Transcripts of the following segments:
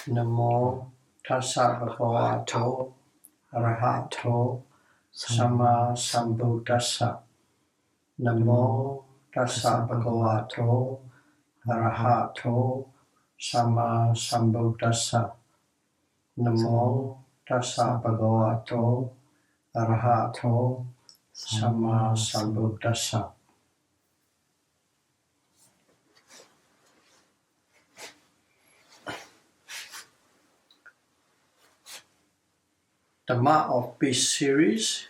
Namo tassa bhagavato arahato samma sambuddhassa. Namo tassa bhagavato arahato samma sambuddhassa. Namo tassa bhagavato arahato samma sambuddhassa. Dhamma of Peace series,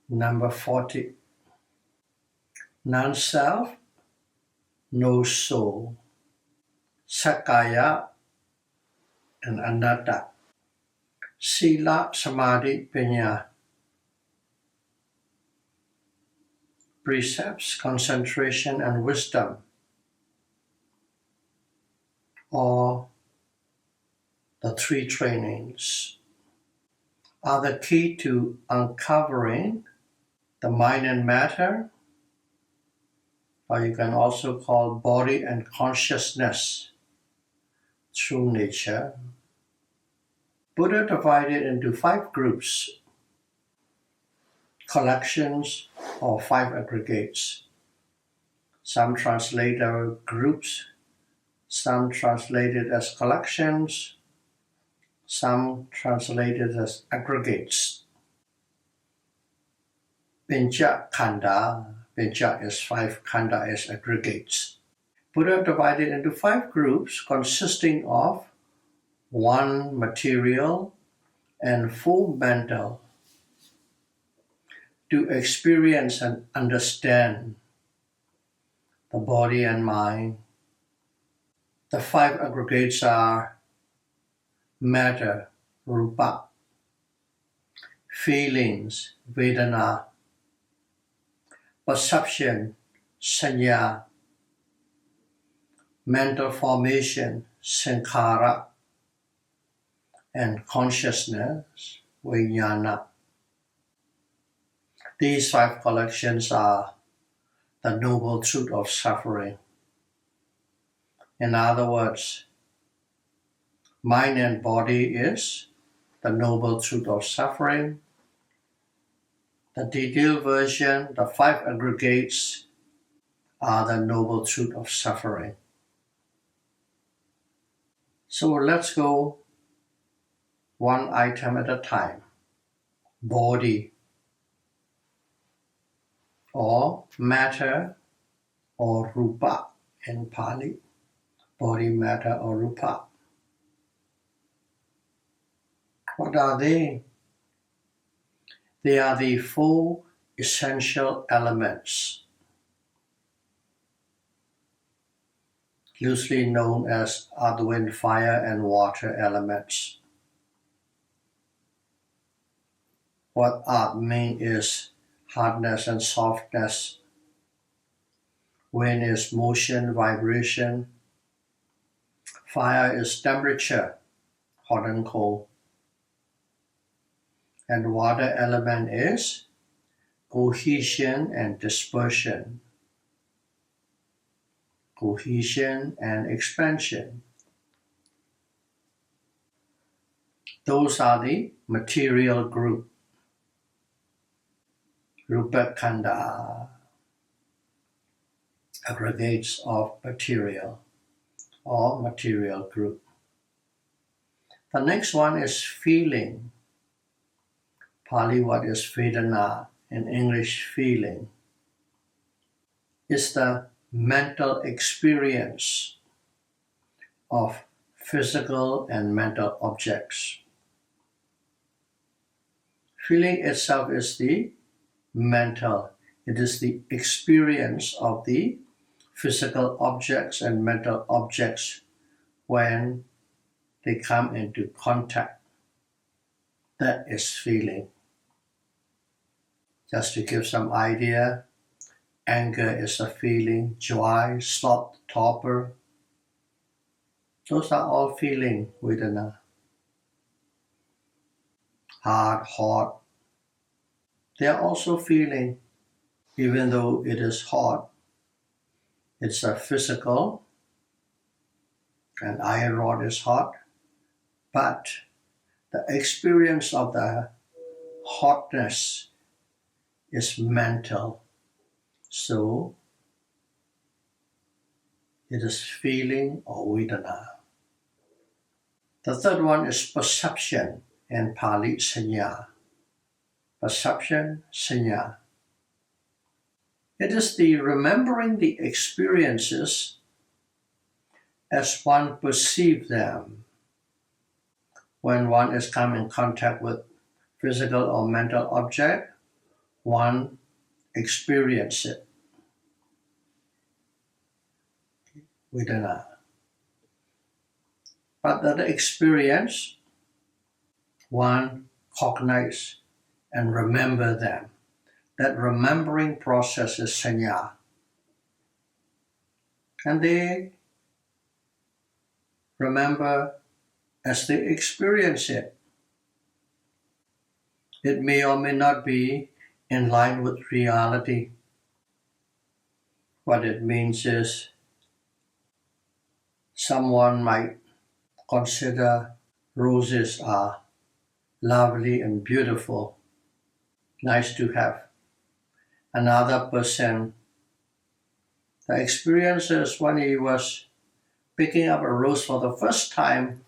number 40. Non-self, no soul. Sakkaya and Anatta. Sila, Samadhi, Panya. Precepts, concentration, and wisdom. Or the three trainings are the key to uncovering the mind and matter, or you can also call body and consciousness through nature. Buddha divided into 5 groups, collections or 5 aggregates. Some translated groups, some translated as collections, some translated as aggregates. Pincha khanda, pincha is 5, khanda is aggregates. Buddha divided into 5 groups consisting of 1 material and 4 mental to experience and understand the body and mind. The 5 aggregates are matter, rupa, feelings, vedana, perception, sanya, mental formation, sankhara, and consciousness, vijnana. These 5 collections are the noble truth of suffering. In other words, mind and body is the noble truth of suffering. The detailed version, the 5 aggregates, are the noble truth of suffering. So let's go one item at a time. Body, or matter, or rupa in Pali. Body, matter, or rupa. What are they? They are the 4 essential elements, loosely known as earth, wind, fire, and water elements. What earth means is hardness and softness. Wind is motion, vibration. Fire is temperature, hot and cold. And water element is cohesion and dispersion, cohesion and expansion. Those are the material group, rupa khanda, aggregates of material or material group. The next one is feeling. Pali, what is vedana? In English, feeling. It's the mental experience of physical and mental objects. Feeling itself is the mental. It is the experience of the physical objects and mental objects when they come into contact. That is feeling. Just to give some idea, anger is a feeling, joy, sloth, torpor. Those are all feeling, vedana. Hard, hot. They are also feeling, even though it is hot. It's a physical An iron rod is hot, but the experience of the hotness is mental. So it is feeling or vedana. The third one is perception and Pali sanya. Perception, sanya. It is the remembering the experiences as one perceives them. When one is come in contact with physical or mental object, one experiences it. Vedana. But that experience, one cognize and remember them. That remembering process is sanya. And they remember as they experience it. It may or may not be in line with reality. What it means is someone might consider roses are lovely and beautiful, nice to have. Another person, the experiences when he was picking up a rose for the first time,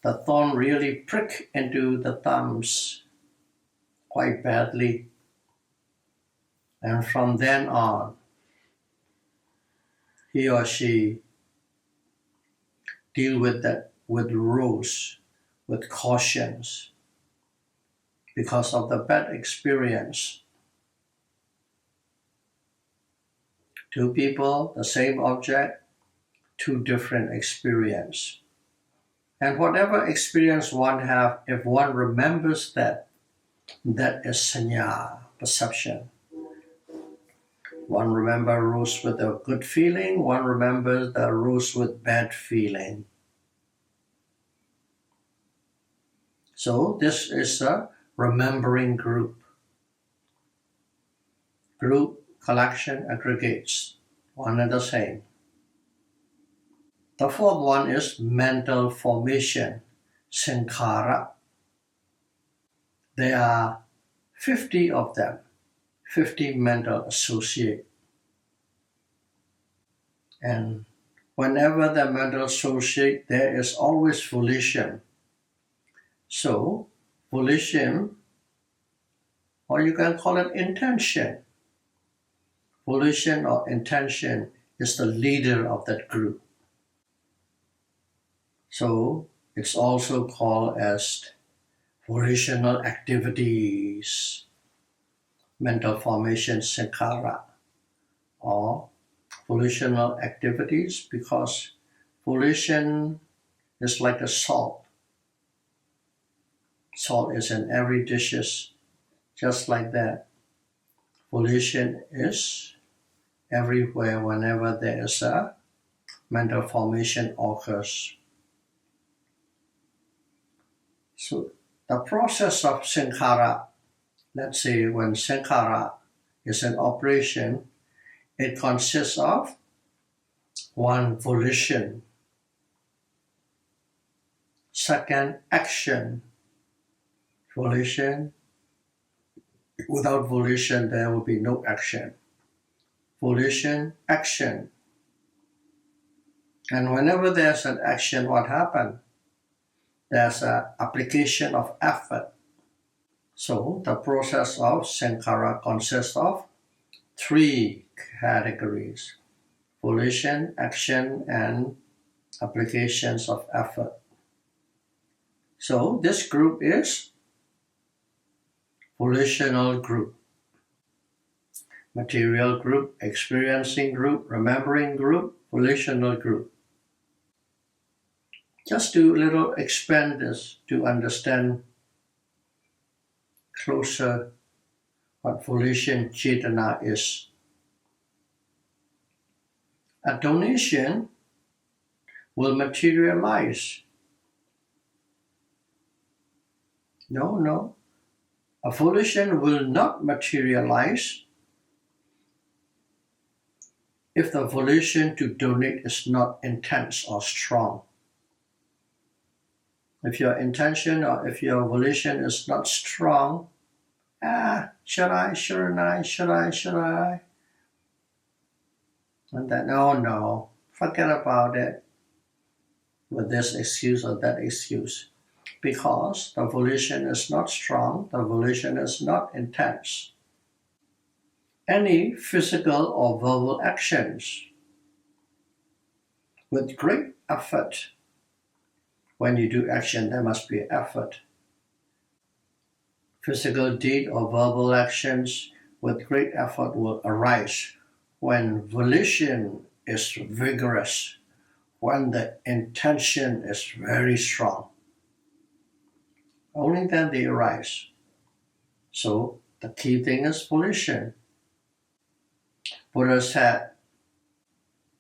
the thorn really pricked into the thumbs quite badly. And from then on, he or she deal with that with rose, with cautions, because of the bad experience. Two people, the same object, two different experience. And whatever experience one have, if one remembers that, that is sanya, perception. One remembers rose with a good feeling, one remembers the rose with bad feeling. So this is a remembering group. Group, collection, aggregates, one and the same. The fourth one is mental formation, sankhara. There are 50 of them, 50 mental associates. And whenever the mental associate, there is always volition. So, volition, or you can call it intention. Volition or intention is the leader of that group. So, it's also called as volitional activities, mental formation, sankhara, or volitional activities, because volition is like a salt. Salt is in every dishes, just like that. Volition is everywhere whenever there is a mental formation occurs. So the process of sankhara, let's say when sankhara is in operation, it consists of one, volition. Second, action. Volition. Without volition, there will be no action. Volition, action. And whenever there's an action, what happens? There's an application of effort. So the process of sankhara consists of three categories: volition, action, and applications of effort. So this group is volitional group, material group, experiencing group, remembering group, volitional group. Just to little expand this to understand closer what volition cetana is. A donation will materialize. No. A volition will not materialize if the volition to donate is not intense or strong. If your intention or if your volition is not strong, should I, shouldn't I, should I? And then, oh no, forget about it with this excuse or that excuse. Because the volition is not strong, the volition is not intense. Any physical or verbal actions with great effort. When you do action, there must be effort. Physical deed or verbal actions with great effort will arise when volition is vigorous, when the intention is very strong. Only then they arise. So the key thing is volition. Buddha said,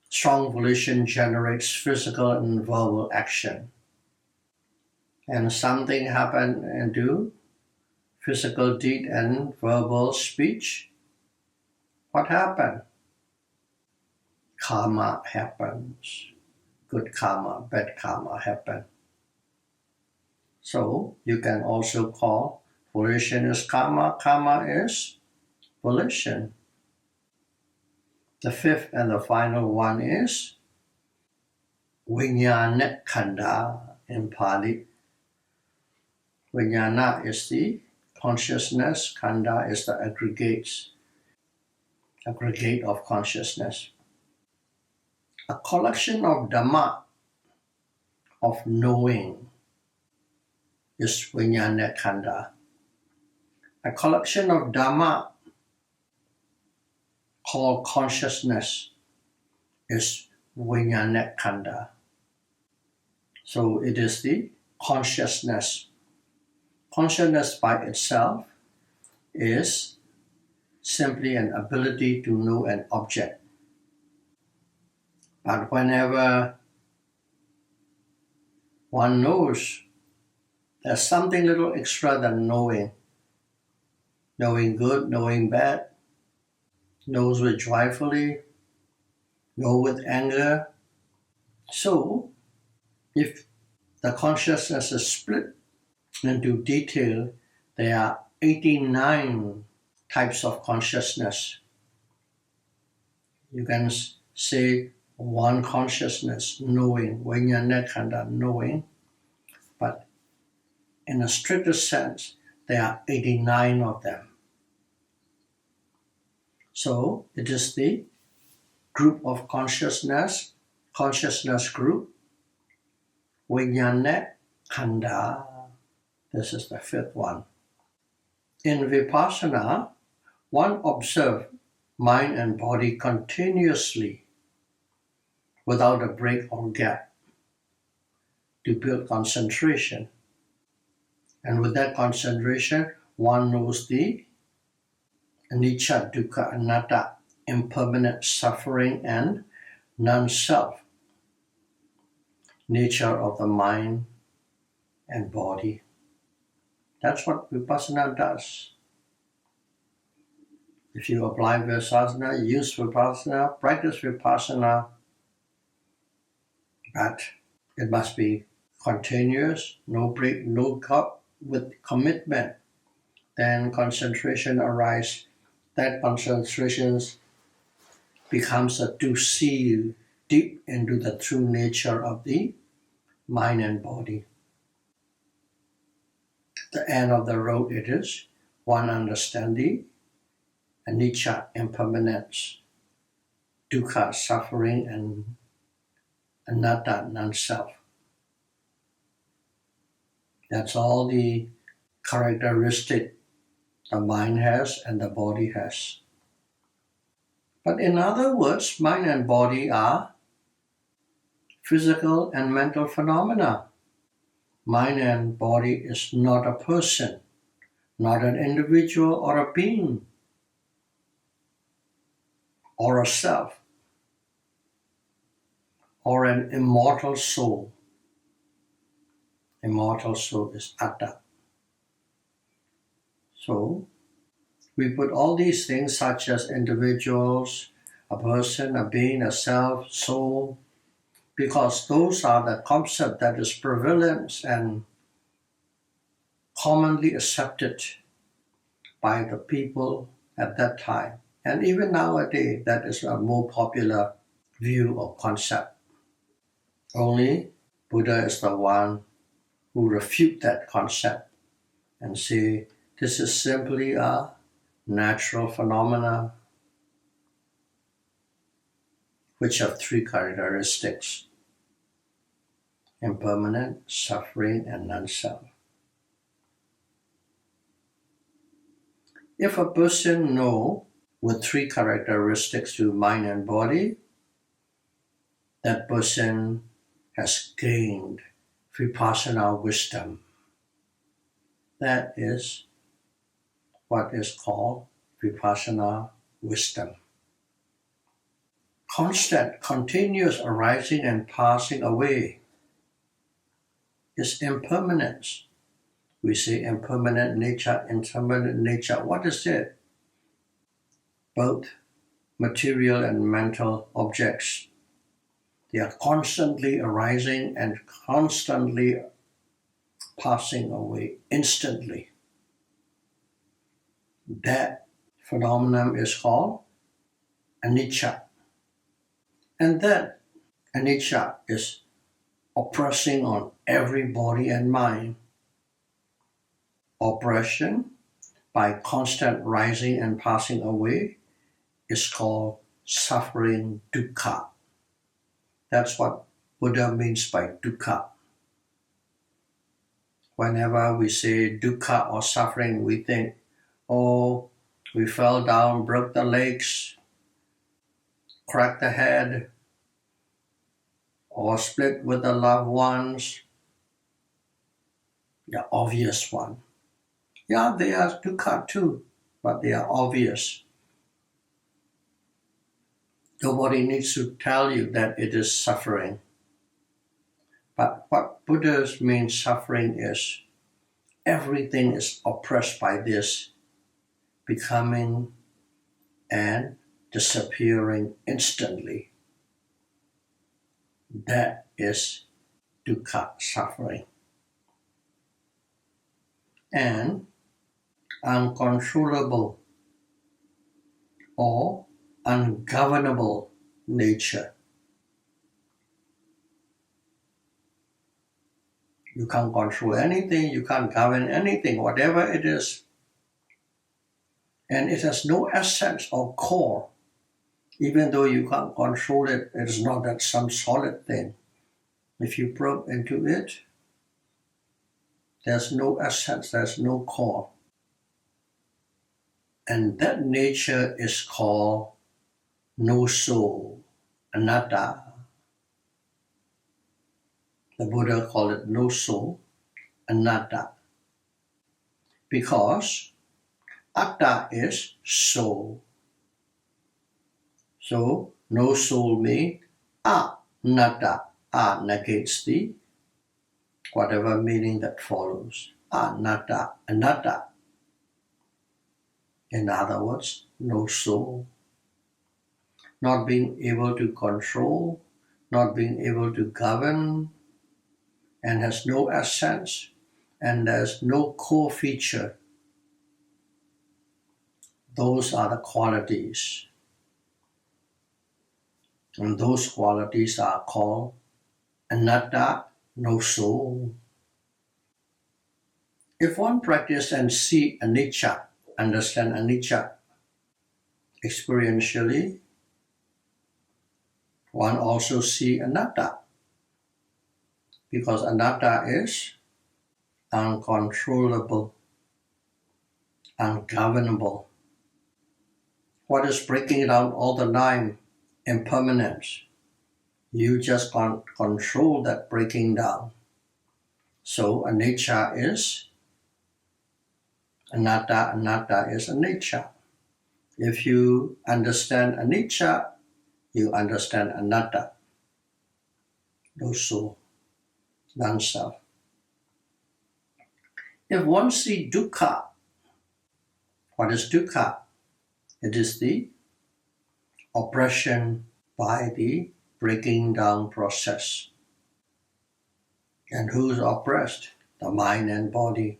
strong volition generates physical and verbal action. And something happen and do, physical deed and verbal speech, what happened? Karma happens. Good karma, bad karma happen. So you can also call volition is karma, karma is volition. The fifth and the final one is Vijnana Khanda in Pali. Vijnana is the consciousness, Khanda is the aggregate of consciousness. A collection of Dhamma, of knowing, is Vijnana Khanda. A collection of Dhamma called consciousness is Vijnana Khanda. So it is the consciousness. Consciousness by itself is simply an ability to know an object. But whenever one knows, there's something little extra than knowing. Knowing good, knowing bad, knows with joyfully, know with anger. So, if the consciousness is split into detail, there are 89 types of consciousness. You can say one consciousness, knowing, Vijnana Khanda, knowing, but in a stricter sense, there are 89 of them. So it is the group of consciousness group, Vijnana Khanda. This is the fifth one. In Vipassana, one observes mind and body continuously without a break or gap to build concentration. And with that concentration, one knows the anicca, dukkha, anatta, impermanent suffering and non-self nature of the mind and body. That's what Vipassana does. If you apply Vipassana, use Vipassana, practice Vipassana, but it must be continuous, no break, no cut, with commitment. Then concentration arises. That concentration becomes to see deep into the true nature of the mind and body. At the end of the road it is, one understanding, anicca, impermanence, dukkha, suffering, and anatta, non-self. That's all the characteristic the mind has and the body has. But in other words, mind and body are physical and mental phenomena. Mind and body is not a person, not an individual or a being, or a self, or an immortal soul. Immortal soul is atta. So, we put all these things such as individuals, a person, a being, a self, soul, because those are the concept that is prevalent and commonly accepted by the people at that time. And even nowadays, that is a more popular view or concept. Only Buddha is the one who refute that concept and say this is simply a natural phenomena which have three characteristics: impermanent, suffering, and non-self. If a person knows with three characteristics to mind and body, that person has gained vipassana wisdom. That is what is called vipassana wisdom. Constant, continuous arising and passing away is impermanence. We say impermanent nature, impermanent nature. What is it? Both material and mental objects. They are constantly arising and constantly passing away instantly. That phenomenon is called anicca. And that anicca is oppressing on every body and mind. Oppression by constant rising and passing away is called suffering, dukkha. That's what Buddha means by dukkha. Whenever we say dukkha or suffering, we think, oh, we fell down, broke the legs, cracked the head, or split with the loved ones. The obvious one. Yeah, they are dukkha too, but they are obvious. Nobody needs to tell you that it is suffering. But what Buddha means suffering is everything is oppressed by this, becoming and disappearing instantly. That is dukkha, suffering. And uncontrollable or ungovernable nature. You can't control anything, you can't govern anything, whatever it is. And it has no essence or core. Even though you can't control it, it is not that some solid thing. If you probe into it, there's no essence, there's no core. And that nature is called no soul, anatta. The Buddha called it no soul, anatta. Because atta is soul. So no soul means anatta. A negates the whatever meaning that follows. Anatta, anatta. In other words, no soul. Not being able to control, not being able to govern, and has no essence, and there's no core feature. Those are the qualities. And those qualities are called anatta, no soul. If one practice and see anicca, understand anicca experientially, one also see anatta. Because anatta is uncontrollable, ungovernable. What is breaking down all the time? Impermanence. You just can't control that breaking down. So anicca is anatta, anatta is anicca. If you understand anicca, you understand anatta. No soul, non-self. If one sees dukkha, what is dukkha? It is the oppression by the breaking down process. And who's oppressed? The mind and body.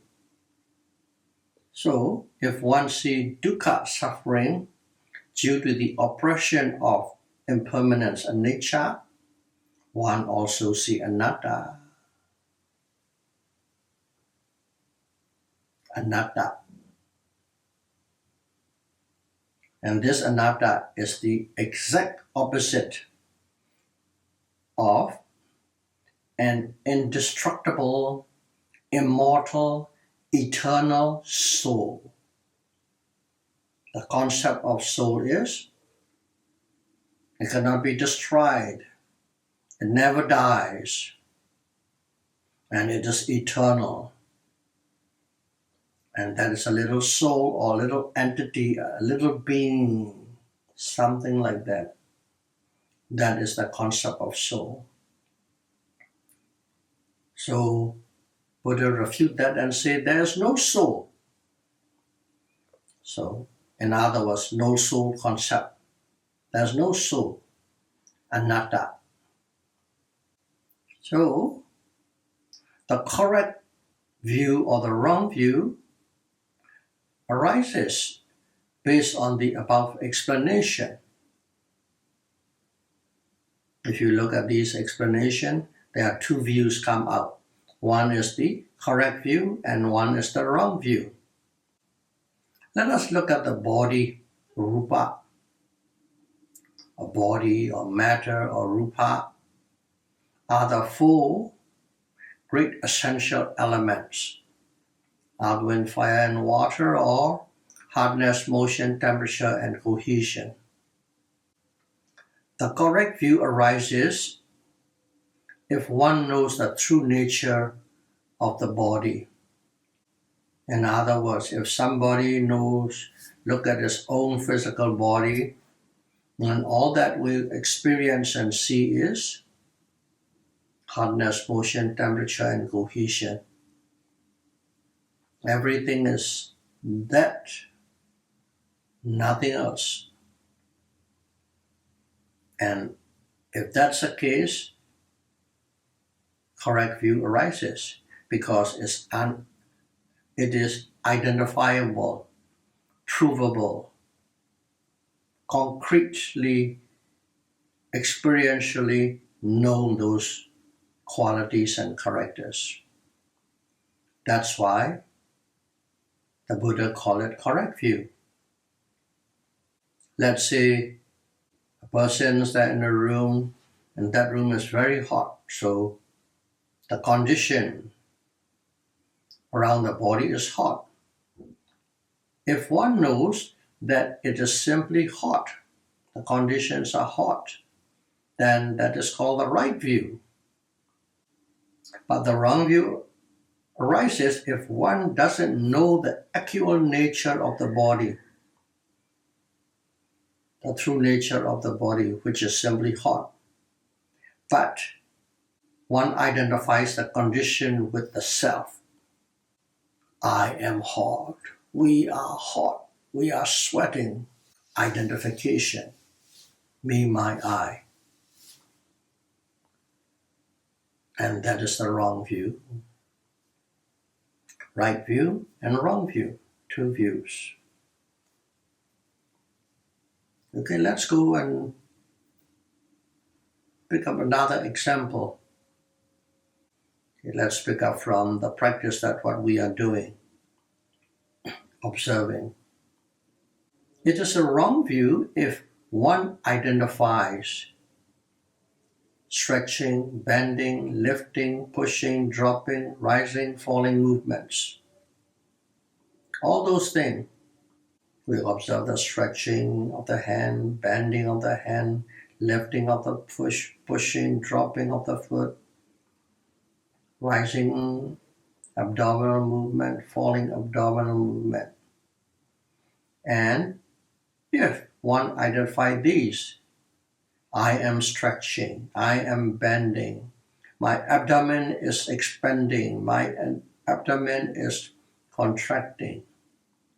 So, if one sees dukkha, suffering, due to the oppression of impermanence and nature, one also sees anatta. Anatta. And this anatta is the exact opposite of an indestructible, immortal, eternal soul. The concept of soul is it cannot be destroyed, it never dies, and it is eternal. And that is a little soul or a little entity, a little being, something like that. That is the concept of soul. So Buddha refute that and say there is no soul. So in other words, no soul concept. There is no soul. Anatta. So the correct view or the wrong view arises based on the above explanation. If you look at these explanations, there are two views come out. One is the correct view and one is the wrong view. Let us look at the body, rupa. A body or matter or rupa are the four great essential elements. Earth, wind, fire, and water, or hardness, motion, temperature, and cohesion. The correct view arises if one knows the true nature of the body. In other words, if somebody look at his own physical body, and all that we experience and see is hardness, motion, temperature, and cohesion. Everything is that, nothing else. And if that's the case, correct view arises because it is identifiable, provable, concretely, experientially known those qualities and characters. That's why the Buddha called it correct view. Let's say a person is there in a room and that room is very hot, so the condition around the body is hot. If one knows that it is simply hot, the conditions are hot, then that is called the right view. But the wrong view arises if one doesn't know the actual nature of the body, the true nature of the body, which is simply hot. But one identifies the condition with the self. I am hot. We are hot. We are sweating. Identification. Me, my, I. And that is the wrong view. Right view and wrong view. Two views. Okay, let's go and pick up another example. Okay, let's pick up from the practice that what we are doing, observing. It is a wrong view if one identifies stretching, bending, lifting, pushing, dropping, rising, falling movements. All those things. We observe the stretching of the hand, bending of the hand, lifting of the pushing, dropping of the foot, rising abdominal movement, falling abdominal movement. And if one identifies these, I am stretching, I am bending, my abdomen is expanding, my abdomen is contracting,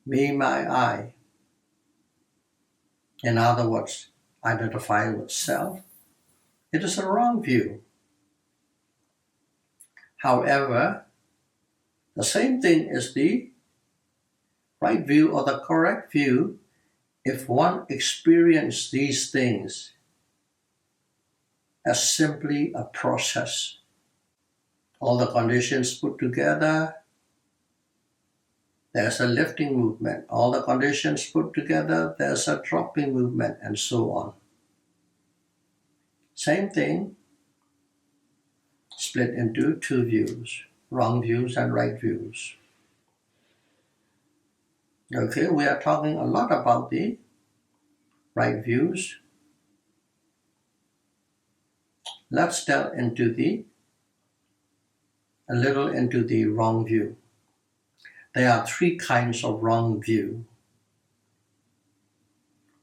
me, my, I. In other words, identify with self, it is a wrong view. However, the same thing is the right view or the correct view if one experiences these things as simply a process. All the conditions put together, there's a lifting movement. All the conditions put together, there's a dropping movement, and so on. Same thing, split into two views, wrong views and right views. Okay, we are talking a lot about the right views. Let's delve into a little into the wrong view. There are three kinds of wrong view.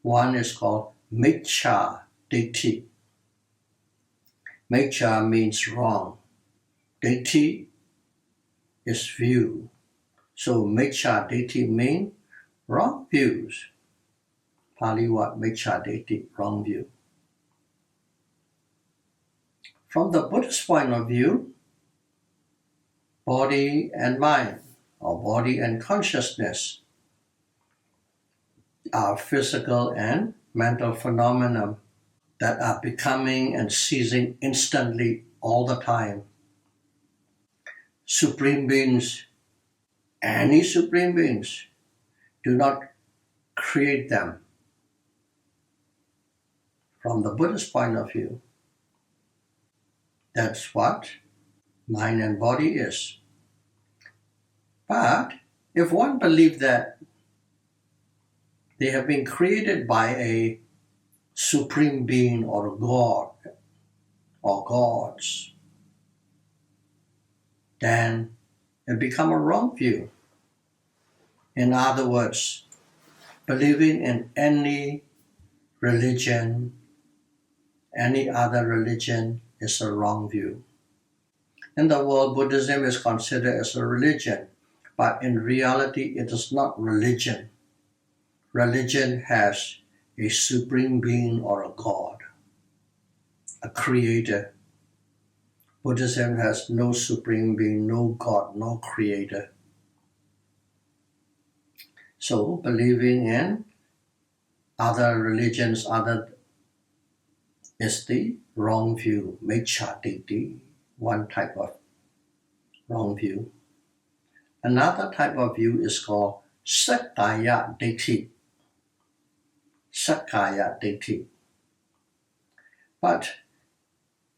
One is called miccha ditthi. Miccha means wrong. Ditthi is view. So miccha ditthi means wrong views. Pali word miccha ditthi, wrong view. From the Buddhist point of view, body and mind, or body and consciousness, are physical and mental phenomena that are becoming and ceasing instantly all the time. Supreme beings, any supreme beings, do not create them. From the Buddhist point of view, that's what mind and body is. But if one believes that they have been created by a supreme being or God or gods, then it becomes a wrong view. In other words, believing in any religion, any other religion is a wrong view. In the world, Buddhism is considered as a religion, but in reality, it is not religion. Religion has a supreme being or a God, a creator. Buddhism has no supreme being, no God, no creator. So believing in other religions is the wrong view, miccha ditthi, one type of wrong view. Another type of view is called Sakkaya-Ditthi. Sakkaya-Ditthi. But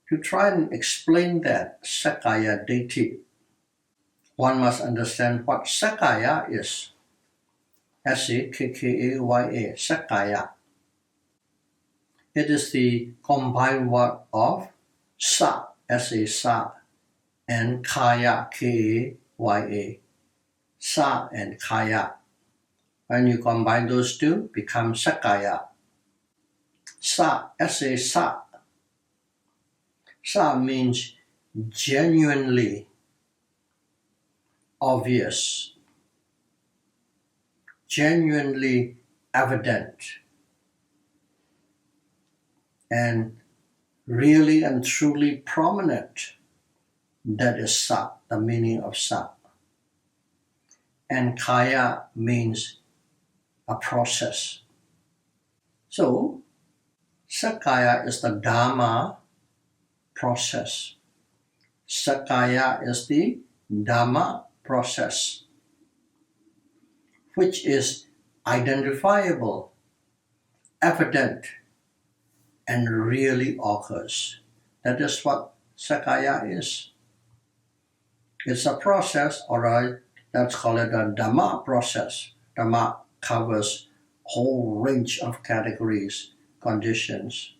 to try and explain that Sakkaya-Ditthi, one must understand what Sakkaya is. S-A-K-K-A-Y-A, Sakkaya. It is the combined word of sa, S-A, sa, and kaya, K-A-Y-A. Sa and kaya. When you combine those two, become Sakkaya. Sa, S-A, sa. Sa means genuinely obvious, genuinely evident, and really and truly prominent. That is sa, the meaning of sa. And kaya means a process. So, Sakkaya is the Dhamma process. Sakkaya is the Dhamma process, which is identifiable, evident, and really occurs. That is what Sakkaya is. It's a process, or let's call it a Dhamma process. Dhamma covers a whole range of categories, conditions.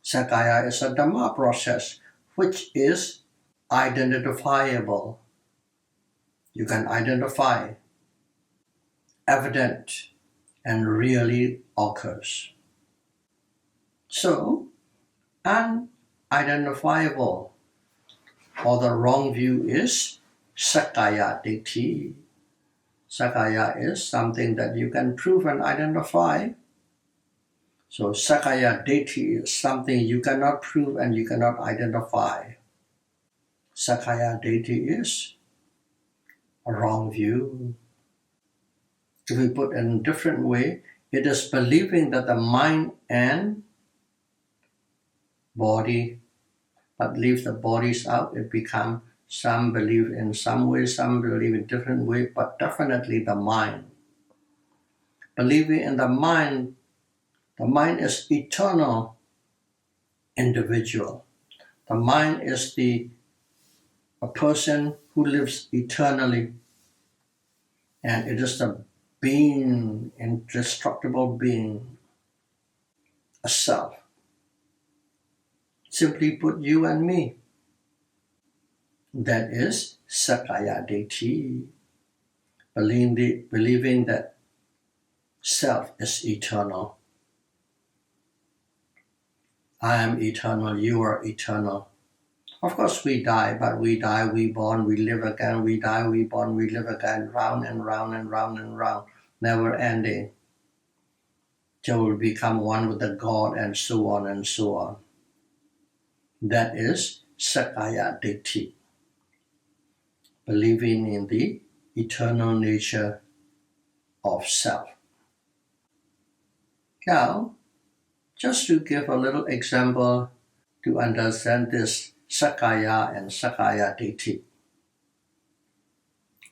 Sakkaya is a Dhamma process, which is identifiable. You can identify, evident, and really occurs. So, unidentifiable, or the wrong view is Sakkaya-Ditthi. Sakkaya is something that you can prove and identify, So Sakkaya-Detti is something you cannot prove and you cannot identify. Sakkaya-Detti is a wrong view. If we put it in a different way, it is believing that the mind and body, but leave the bodies out, it becomes some believe in some way, some believe in different way, but definitely the mind. Believing in the mind is eternal individual. The mind is a person who lives eternally, and it is the being, indestructible being, a self. Simply put, you and me. That is Sakkaya-Detti, believing that self is eternal. I am eternal, you are eternal. Of course we die, but we die, we born, we live again, we die, we born, we live again, round and round and round and round, never ending, till we become one with the God, and so on and so on. That is Sakkaya-Detti, believing in the eternal nature of self. Now, just to give a little example to understand this Sakkaya and Sakkaya-Detti.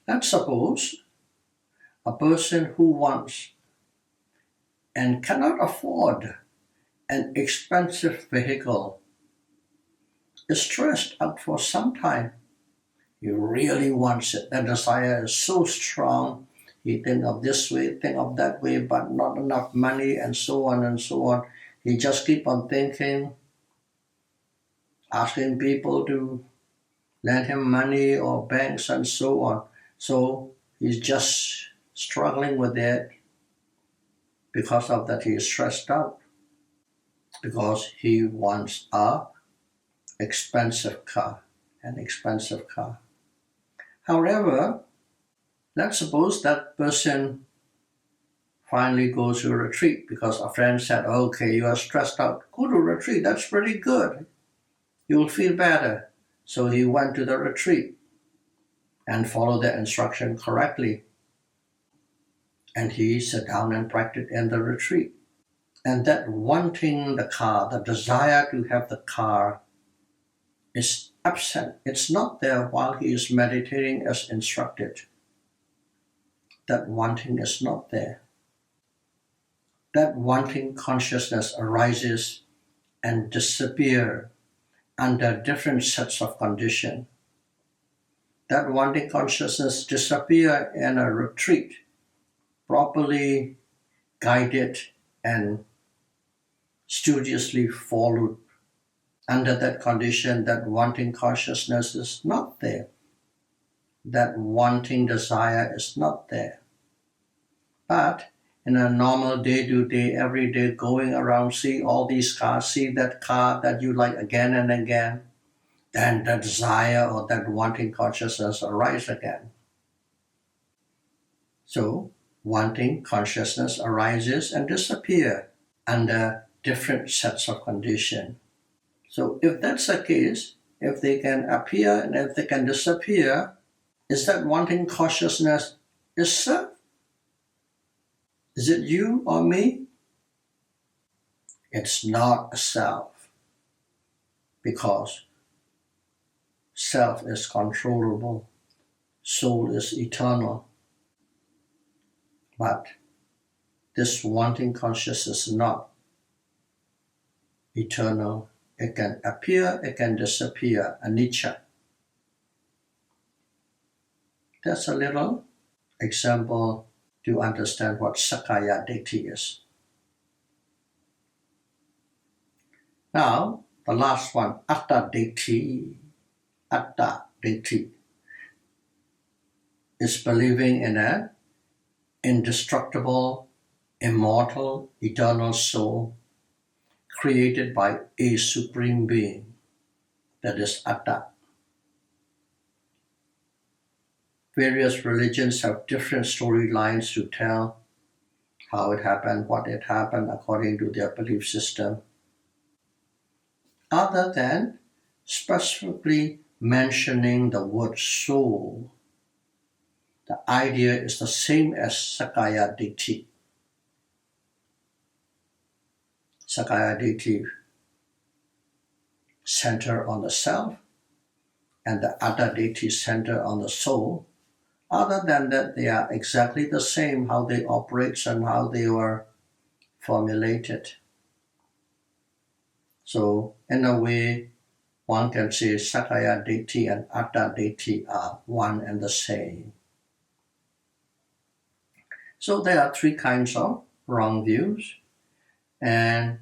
Let's suppose a person who wants and cannot afford an expensive vehicle is stressed out for some time. He really wants it. The desire is so strong. He think of this way, think of that way, but not enough money, and so on and so on. He just keep on thinking, asking people to lend him money or banks and so on. So he's just struggling with it. Because of that, he is stressed out because he wants an expensive car. However, let's suppose that person finally goes to a retreat because a friend said, okay, you are stressed out, go to a retreat, that's pretty good. You'll feel better. So he went to the retreat and followed the instruction correctly. And he sat down and practiced in the retreat. And that wanting the car, the desire to have the car, is absent. It's not there while he is meditating as instructed. That wanting is not there. That wanting consciousness arises and disappears under different sets of conditions. That wanting consciousness disappears in a retreat, properly guided and studiously followed. Under that condition, that wanting consciousness is not there. That wanting desire is not there. But in a normal day-to-day, every day, going around, see all these cars, see that car that you like again and again, then the desire or that wanting consciousness arises again. So, wanting consciousness arises and disappears under different sets of conditions. So if that's the case, if they can appear and if they can disappear, is that wanting consciousness is self? Is it you or me? It's not a self, because self is controllable, soul is eternal. But this wanting consciousness is not eternal. It can appear, it can disappear, anicca. That's a little example to understand what Sakkaya-Detti is. Now, the last one, Atta-Detti. Atta-Detti is believing in an indestructible, immortal, eternal soul created by a supreme being. That is Atta. Various religions have different storylines to tell how it happened, what it happened according to their belief system, other than specifically mentioning the word soul. The idea is the same as Sakkaya-Ditthi. Sakkaya-Ditthi center on the self, and the other Ditthi center on the soul. Other than that, they are exactly the same, how they operate and how they were formulated. So, in a way, one can say Sakkaya-Ditthi and Atta-Ditthi are one and the same. So there are three kinds of wrong views, and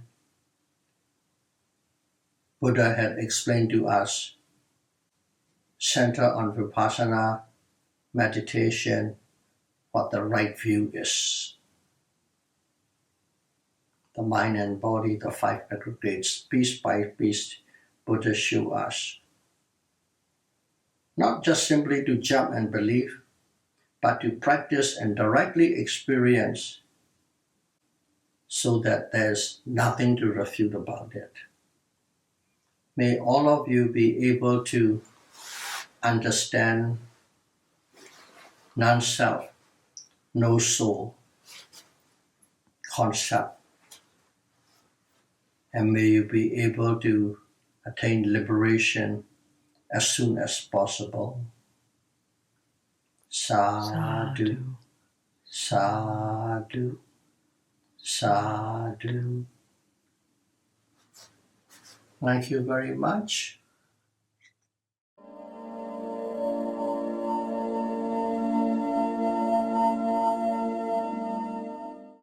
Buddha had explained to us, center on Vipassana meditation, what the right view is. The mind and body, the five aggregates, piece by piece, Buddha showed us. Not just simply to jump and believe, but to practice and directly experience so that there's nothing to refute about it. May all of you be able to understand non-self, no soul concept, and may you be able to attain liberation as soon as possible. Sadhu, sadhu, sadhu. Thank you very much.